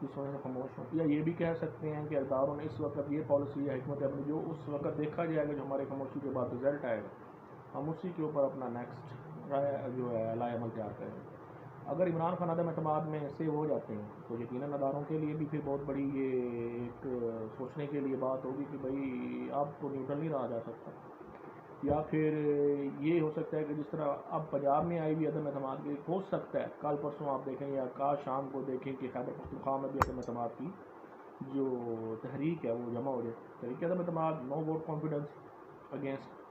جس وجہ سے خاموش ہوں، یا یہ بھی کہہ سکتے ہیں کہ اقداروں نے اس وقت یہ پالیسی یا حکمت عملی جو اس وقت دیکھا جائے گا، جو ہمارے خاموشی کے بعد رزلٹ آئے گا، ہم اسی کے اوپر اپنا نیکسٹ رائے جو ہے لائے عمل تیار کریں گے۔ اگر عمران خان عدم اعتماد میں سیو ہو جاتے ہیں تو یقیناً اداروں کے لیے بھی پھر بہت بڑی یہ ایک سوچنے کے لیے بات ہوگی کہ بھائی آپ کو نیوٹرل نہیں رہا جا سکتا، یا پھر یہ ہو سکتا ہے کہ جس طرح اب پنجاب میں آئی بھی عدم اعتماد کی، ہو سکتا ہے کل پرسوں آپ دیکھیں یا کل شام کو دیکھیں کہ خیبر پختونخوا میں بھی عدم اعتماد کی جو تحریک ہے وہ جمع ہو جائے۔ تحریک عدم اعتماد نو ووٹ کانفیڈنس اگینسٹ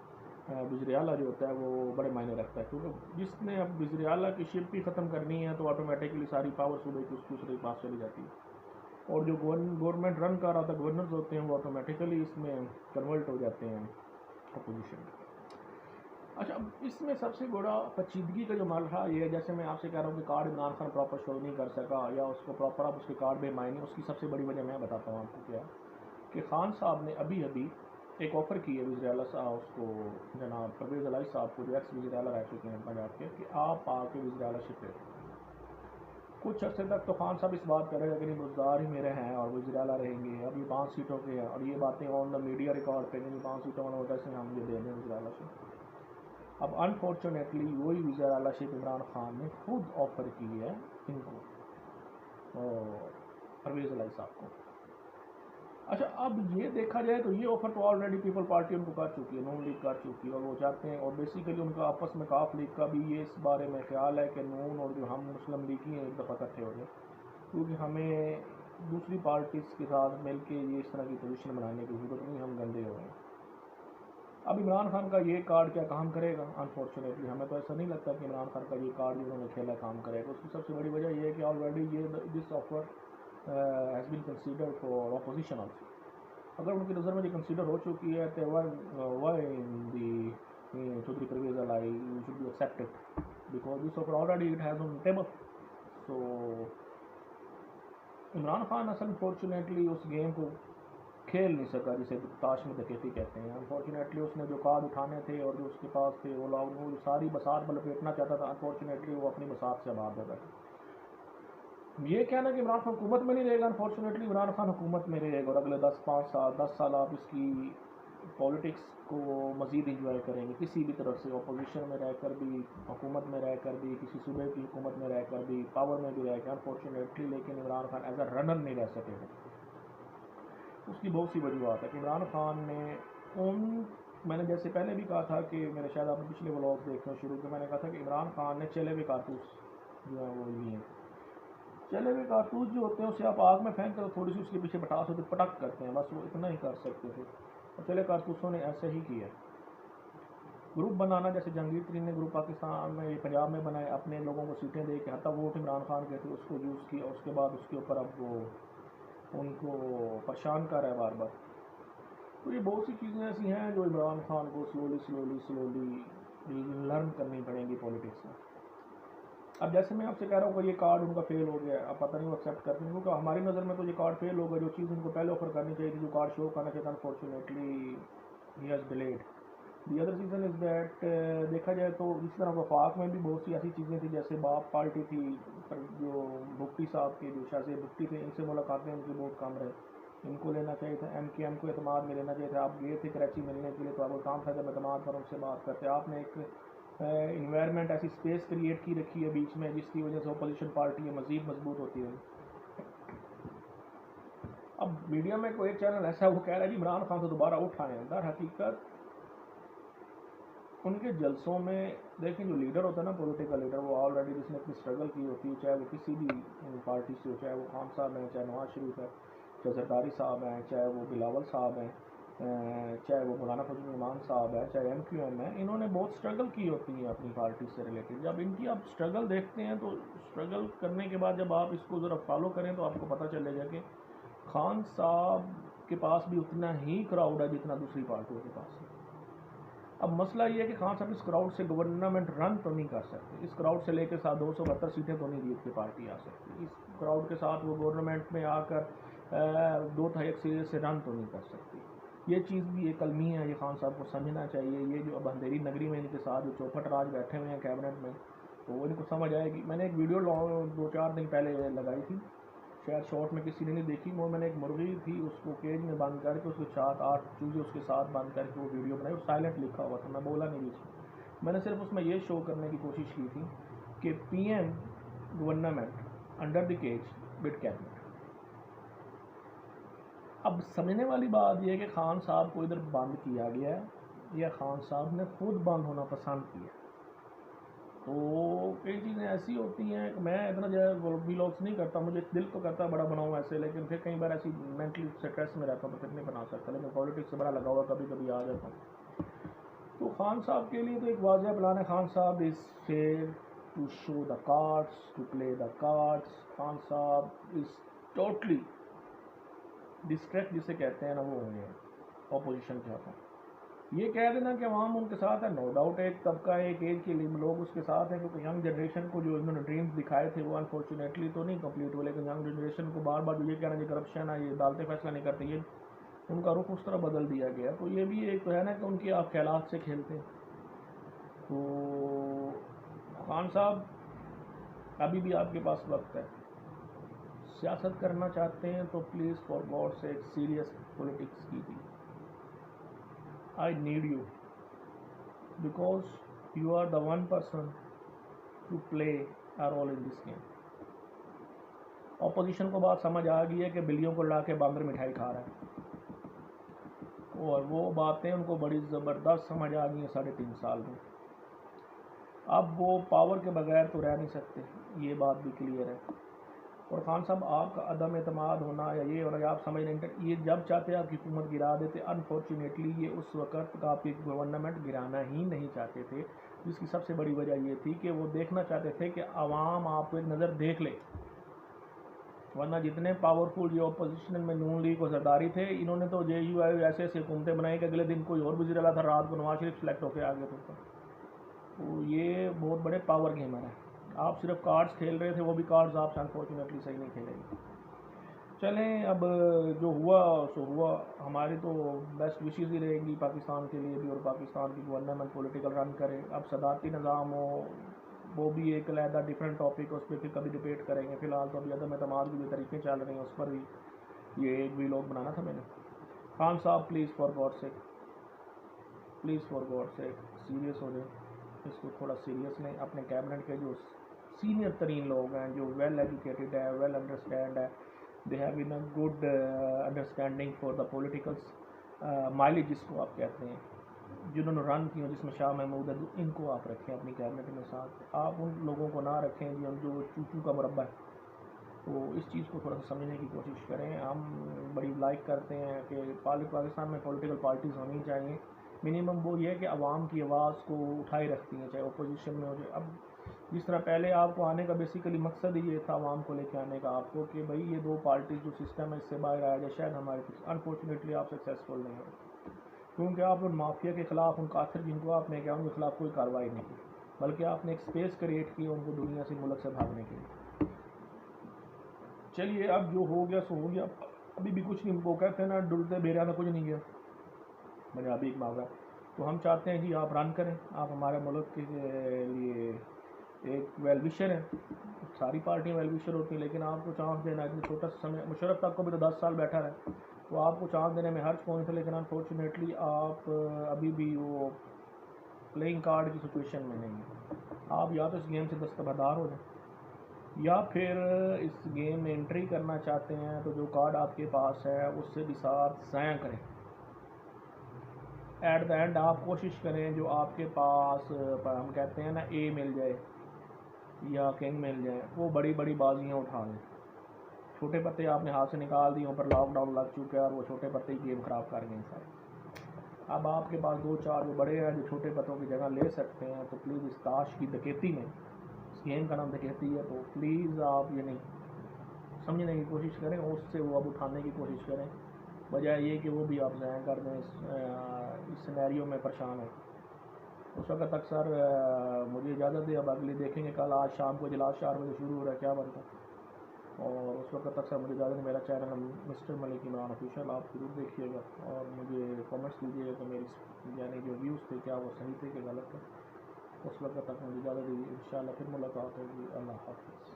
وزیر اعلیٰ جو ہوتا ہے وہ بڑے معنی رکھتا ہے، کیونکہ جس نے اب وزیر اعلیٰ کی شپ ہی ختم کرنی ہے تو آٹومیٹکلی ساری پاور صوبے کی اس دوسرے کے پاس چلی جاتی ہے، اور جو گورنمنٹ رن کر رہا تھا گورنرز ہوتے ہیں وہ آٹومیٹکلی اس میں کنورٹ ہو جاتے ہیں اپوزیشن۔ اچھا، اب اس میں سب سے بڑا پیچیدگی کا جو مرحلہ یہ ہے، جیسے میں آپ سے کہہ رہا ہوں کہ کارڈ عمران خان پراپر شو نہیں کر سکا یا اس کو پراپر آپ اس کے کارڈ بے معنی، اس کی سب سے بڑی وجہ میں بتاتا ہوں آپ کو کیا کہ خان صاحب نے ابھی ایک آفر کی ہے وزیر اعلیٰ صاحب اس کو، جناب پرویز الہی صاحب کو جو ایکس وزیر اعلیٰ رہ چکے ہیں پنجاب کے، کہ آپ آ کے وزیر اعلیٰ شپ لے۔ کچھ عرصے تک تو خان صاحب اس بات کر رہے ہیں کہ نہیں روزگار ہی میرے ہیں اور وزیر اعلیٰ رہیں گے، اب یہ 5 سیٹوں کے ہیں، اور یہ باتیں آن دا میڈیا ریکارڈ پہ نہیں 5 سیٹوں والا ہوتا ہے ہم یہ دے دیں وزیر اعلیٰ شپ۔ اب انفارچونیٹلی وہی وزیر اعلیٰ شپ عمران خان نے خود آفر کی ہے ان کو، پرویز الہی صاحب کو۔ اچھا، اب یہ دیکھا جائے تو یہ آفر تو آلریڈی پیپل پارٹی ان کو کر چکی ہے، نون لیگ کر چکی ہے، اور وہ چاہتے ہیں، اور بیسیکلی ان کا آپس میں کاف لیگ کا بھی یہ اس بارے میں خیال ہے کہ نون اور جو ہم مسلم لیگی ہیں ایک دفعہ اکٹھے ہو جائیں، کیونکہ ہمیں دوسری پارٹیز کے ساتھ مل کے یہ اس طرح کی پوزیشن بنانے کی ضرورت نہیں، ہم گندے ہو رہے ہیں۔ اب عمران خان کا یہ کارڈ کیا کام کرے گا؟ انفارچونیٹلی ہمیں تو ایسا نہیں لگتا کہ عمران خان کا یہ کارڈ جو انہوں نے کھیلا کام کرے گا۔ اس کی سب سے بڑی وجہ یہ ہے کہ آلریڈی یہ this offer has been consider for opposition also. اگر ان کی نظر میں یہ کنسیڈر ہو چکی ہے تو Y the Chaudhry Pervaiz Elahi should be accepted because this offer already it has on table. So Imran Khan اصل انفارچونیٹلی اس گیم کو کھیل نہیں سکا جسے تاش میں ڈکیتی کہتے ہیں۔ انفارچونیٹلی اس نے جو کارڈ اٹھانے تھے اور جو اس کے پاس تھے وہ ساری بساط میں لپیٹنا چاہتا تھا، انفارچونیٹلی وہ اپنی بساط سے آباد ہو گیا۔ یہ کہنا کہ عمران خان حکومت میں نہیں رہے گا، انفارچونیٹلی عمران خان حکومت میں رہے گا، اور اگلے 10 سال آپ اس کی پالیٹکس کو مزید انجوائے کریں گے، کسی بھی طرف سے، اپوزیشن میں رہ کر بھی، حکومت میں رہ کر بھی، کسی صوبے کی حکومت میں رہ کر بھی، پاور میں بھی رہ کر انفارچونیٹلی، لیکن Imran Khan as a runner نہیں رہ سکے گا۔ اس کی بہت سی وجوہات ہے کہ عمران خان نے میں نے جیسے پہلے بھی کہا تھا کہ میرے شاید آپ نے پچھلے ولاگ دیکھنا شروع کیا، میں نے کہا تھا کہ عمران خان نے چلے ہوئے کارتوس جو ہیں وہ لیے ہیں۔ چلے ہوئے کارتوس جو ہوتے ہیں اسے آپ آگ میں پھینک کر تھوڑی سی اس کے پیچھے پٹاس ہوتے پٹک کرتے ہیں، بس وہ اتنا ہی کر سکتے تھے، اور چلے کارتوسوں نے ایسے ہی کیا۔ گروپ بنانا، جیسے جہانگیر ترین نے گروپ پاکستان میں پنجاب میں بنائے، اپنے لوگوں کو سیٹیں دے کے، حتیٰ ووٹ عمران خان کے تھے اس کو یوز کیا، اس کے بعد اس کے اوپر اب وہ ان کو پریشان کر رہا ہے بار بار۔ تو یہ بہت سی چیزیں ایسی ہیں جو عمران خان کو سلولی لرن کرنی پڑیں گی پولیٹکس میں۔ اب جیسے میں آپ سے کہہ رہا ہوں کہ یہ کارڈ ان کا فیل ہو گیا، اب پتہ نہیں وہ ایکسیپٹ کرتے ہیں، کیونکہ ہماری نظر میں تو یہ کارڈ فیل ہوگا، جو چیز ان کو پہلے آفر کرنی چاہیے تھی، جو کارڈ شو کرنا چاہیے تھا، unfortunately he has delayed. The other reason is that دیکھا جائے تو اس طرح وفاق میں بھی بہت سی ایسی چیزیں تھیں، جیسے باپ پارٹی تھی، جو بھٹی صاحب کے جو شاہ زیب بھٹی تھے، ان سے ملاقاتیں ان کی بہت کم رہے، ان کو لینا چاہیے تھا، ایم کو اعتماد میں لینا چاہیے تھا۔ آپ گئے تھے کراچی ملنے کے لیے تو آپ کو کام تھا جب اعتماد پر ان سے بات کرتے، آپ نے ایک انوائرمنٹ ایسی اسپیس کریٹ کی رکھی ہے بیچ میں، جس کی وجہ سے اپوزیشن پارٹی مزید مضبوط ہوتی ہے۔ اب میڈیا میں کوئی ایک چینل ایسا ہے وہ کہہ رہا ہے جی عمران خان تو دوبارہ اٹھ آئے ہیں، در حقیقت ان کے جلسوں میں دیکھیں جو لیڈر ہوتا ہے نا، پولیٹیکل لیڈر، وہ آلریڈی جس نے اپنی اسٹرگل کی ہوتی ہے، چاہے وہ کسی بھی پارٹی سے ہو، چاہے وہ خان صاحب ہیں، چاہے نواز شریف ہے، چاہے زرداری صاحب ہیں، چاہے وہ بلاول صاحب ہیں، چاہے وہ مولانا فضل الرحمان صاحب ہے، چاہے MQM ہے، انہوں نے بہت اسٹرگل کی ہوتی ہے اپنی پارٹی سے ریلیٹڈ۔ جب ان کی آپ اسٹرگل دیکھتے ہیں تو اسٹرگل کرنے کے بعد جب آپ اس کو ذرا فالو کریں تو آپ کو پتہ چلے گا کہ خان صاحب کے پاس بھی اتنا ہی کراؤڈ ہے جتنا دوسری پارٹیوں کے پاس ہے۔ اب مسئلہ یہ ہے کہ خان صاحب اس کراؤڈ سے گورنمنٹ رن تو نہیں کر سکتے، اس کراؤڈ سے لے کے ساتھ 272 سیٹیں تو نہیں جیت کے پارٹی آ سکتی، اس کراؤڈ کے ساتھ وہ گورنمنٹ میں آ کر 2 اکثریت سے رن تو نہیں کر سکتی۔ یہ چیز بھی ایک المی ہے، یہ خان صاحب کو سمجھنا چاہیے۔ یہ جو اب اندھیری نگری میں ان کے ساتھ جو چوپٹ راج بیٹھے ہوئے ہیں کیبنٹ میں، تو وہ ان کو سمجھ آئے گی۔ میں نے ایک ویڈیو 2-4 دن پہلے لگائی تھی شاید شارٹ میں کسی نے نہیں دیکھی، وہ میں نے ایک مرغی تھی اس کو کیج میں بند کر کے اس کے ساتھ 8 چوزے اس کے ساتھ بند کر کے وہ ویڈیو بنائی، اور سائلنٹ لکھا ہوا تھا، میں بولا نہیں اس میں نے صرف اس میں یہ شو کرنے کی کوشش کی تھی کہ P M government under the cage with cabinet. اب سمجھنے والی بات یہ ہے کہ خان صاحب کو ادھر بند کیا گیا ہے یا خان صاحب نے خود بند ہونا پسند کیا۔ تو کئی چیزیں ایسی ہوتی ہیں کہ میں اتنا جو ہے ویلاگس نہیں کرتا، مجھے دل تو کرتا بڑا بناؤں ایسے، لیکن پھر کئی بار ایسی مینٹلی اسٹریس میں رہتا ہوں تو پھر نہیں بنا سکتا، لیکن پالیٹکس سے بڑا لگا ہوا کبھی کبھی آ جاتا ہوں۔ تو خان صاحب کے لیے تو ایک واضح پلان ہے، خان صاحب is fair to show the cards, to play the cards. Khan صاحب از ٹوٹلی ڈسٹریکٹ جسے کہتے ہیں نا، وہ ہوں گے اپوزیشن کے ہاتھوں۔ یہ کہہ دینا کہ عوام ان کے ساتھ ہے، نو ڈاؤٹ ایک طبقہ ایک ایج کے لیے لوگ اس کے ساتھ ہیں، کیونکہ ینگ جنریشن کو جو انہوں نے ڈریمز دکھائے تھے وہ انفارچونیٹلی تو نہیں کمپلیٹ ہوئے، لیکن ینگ جنریشن کو بار بار جو یہ کہنا یہ کرپشن ہے، یہ عدالتیں فیصلہ نہیں کرتے، یہ ان کا رخ اس طرح بدل دیا گیا۔ تو یہ بھی ایک تو ہے نا کہ ان کے آپ خیالات سے کھیلتے ہیں۔ تو خان صاحب ابھی بھی آپ کے پاس وقت ہے، سیاست کرنا چاہتے ہیں تو پلیز فار گاڈ سے سیریس پولیٹکس کیجیے۔ I need you because you are the one person to play a role in this game۔ Opposition کو بات سمجھ آ گئی ہے کہ بلیوں کو لا کے باندر مٹھائی کھا رہا ہے، اور وہ باتیں ان کو بڑی زبردست سمجھ آ گئی ہیں 3.5 سال میں۔ اب وہ پاور کے بغیر تو رہ نہیں سکتے، یہ بات بھی کلیئر ہے۔ اور خان صاحب آپ کا عدم اعتماد ہونا یا یہ اور آپ سمجھ نہیں، یہ جب چاہتے آپ کی حکومت گرا دیتے، انفارچونیٹلی یہ اس وقت آپ کی گورنمنٹ گرانا ہی نہیں چاہتے تھے، جس کی سب سے بڑی وجہ یہ تھی کہ وہ دیکھنا چاہتے تھے کہ عوام آپ کو ایک نظر دیکھ لے، ورنہ جتنے پاورفل جو اپوزیشن میں نون لیگ و زرداری تھے، انہوں نے تو جے یو آئی ایسے ایسے حکومتیں بنائی کہ اگلے دن کوئی اور وزیر اعلیٰ تھا، رات کو نواز شریف سلیکٹ ہو کے آ گئے تھے۔ تو یہ بہت بڑے پاور گیمر ہیں، آپ صرف کارڈز کھیل رہے تھے، وہ بھی کارڈز آپ سے انفارچونیٹلی صحیح نہیں کھیلے گی۔ چلیں اب جو ہوا سو ہوا، ہماری تو بیسٹ وشیز ہی رہیں گی پاکستان کے لیے بھی، اور پاکستان کی گورنمنٹ پولیٹیکل رن کرے۔ اب صدارتی نظام ہو وہ بھی ایک علیحدہ ڈفرینٹ ٹاپک، اس پہ پھر کبھی ڈبیٹ کریں گے۔ فی الحال تو ابھی عدم اعتماد کی جو طریقے چل رہے ہیں اس پر بھی یہ ایک ویلاگ بنانا تھا میں نے۔ خان صاحب please for God sake, please for God sake serious ہو جائیں، اس کو تھوڑا سیریس لیں۔ اپنے کیبنٹ کے جو سینئر ترین لوگ ہیں، جو ویل ایجوکیٹڈ ہے، ویل انڈرسٹینڈ ہے، they have in a good understanding for the political mileage جس کو آپ کہتے ہیں، جنہوں نے رن کی ہوں، جس میں شاہ محمود ہے، ان کو آپ رکھیں اپنی کیبنٹ میں ساتھ، آپ ان لوگوں کو نہ رکھیں جو چوچو کا مربع ہے۔ تو اس چیز کو تھوڑا سا سمجھنے کی کوشش کریں۔ ہم بڑی لائک کرتے ہیں کہ پاکستان میں پولیٹیکل پارٹیز ہونی چاہیے، منیمم وہ یہ ہے کہ عوام کی آواز کو اٹھائی رکھتی ہیں، چاہے اپوزیشن میں ہو جائے۔ اب جس طرح پہلے آپ کو آنے کا بیسیکلی مقصد ہی یہ تھا عوام کو لے کے آنے کا آپ کو، کہ بھائی یہ دو پارٹیز جو سسٹم ہے اس سے باہر آیا جائے، شاید ہمارے انفارچونیٹلی آپ سکسیزفل نہیں ہو، کیونکہ آپ ان مافیا کے خلاف، ان قاتل جن کو آپ نے کیا، ان کے خلاف کوئی کارروائی نہیں کی، بلکہ آپ نے ایک اسپیس کریٹ کی ان کو دنیا سے، ملک سے بھاگنے کے لیے۔ چلیے اب جو ہو گیا سو ہو گیا، ابھی بھی کچھ نہیں، وہ کہتے ہیں نا ڈلتے بیریا میں کچھ نہیں گیا، پنجابی ایک محاورہ۔ تو ہم چاہتے ہیں جی آپ رن کریں، آپ ہمارے ملک کے لیے ایک ویل وشر ہیں، ساری پارٹیاں ویل وشر ہوتی ہیں، لیکن آپ کو چانس دینا اتنا چھوٹا سا سمے، مشرف تک کو بھی تو 10 سال بیٹھا رہے، تو آپ کو چانس دینے میں حرج کون تھا، لیکن انفارچونیٹلی آپ ابھی بھی وہ پلینگ کارڈ کی سچویشن میں نہیں ہیں۔ آپ یا تو اس گیم سے دستبردار ہو جائیں، یا پھر اس گیم میں انٹری کرنا چاہتے ہیں تو جو کارڈ آپ کے پاس ہے اس سے بھی ساتھ ضائع کریں۔ ایٹ دا اینڈ آپ کوشش کریں جو آپ کے پاس ہم کہتے ہیں نا اے مل جائے یا کنگ مل جائے، وہ بڑی بڑی بازیاں اٹھا لیں۔ چھوٹے پتے آپ نے ہاتھ سے نکال دی، اوپر لاک ڈاؤن لگ چکا ہے اور وہ چھوٹے پتے ہی گیم خراب کر گئے سارے۔ اب آپ کے پاس 2-4 جو بڑے ہیں جو چھوٹے پتوں کی جگہ لے سکتے ہیں، تو پلیز اس تاش کی ڈکیتی میں، اس گیم کا نام ڈکیتی ہے، تو پلیز آپ یہ نہیں سمجھنے کی کوشش کریں، اس سے وہ اب اٹھانے کی کوشش کریں، بجائے یہ کہ وہ بھی آپ ضائع کر دیں اس سینیریو میں پریشان ہو۔ اس وقت تک سر مجھے اجازت دے، اب اگلی دیکھیں گے کل، آج شام کو اجلاس 4 بجے شروع ہو رہا ہے، کیا بنتا ہے، اور اس وقت تک سر مجھے اجازت ہے۔ میرا چینل مسٹر ملک عمران آفیشیل آپ ضرور دیکھیے گا، اور مجھے کامنٹس دیجیے گا کہ میری یعنی جو ویوز تھے کیا وہ صحیح تھے کہ غلط تھے۔ اس وقت تک مجھے اجازت دیجیے، انشاءاللہ پھر ملاقات ہوگی، اللہ حافظ۔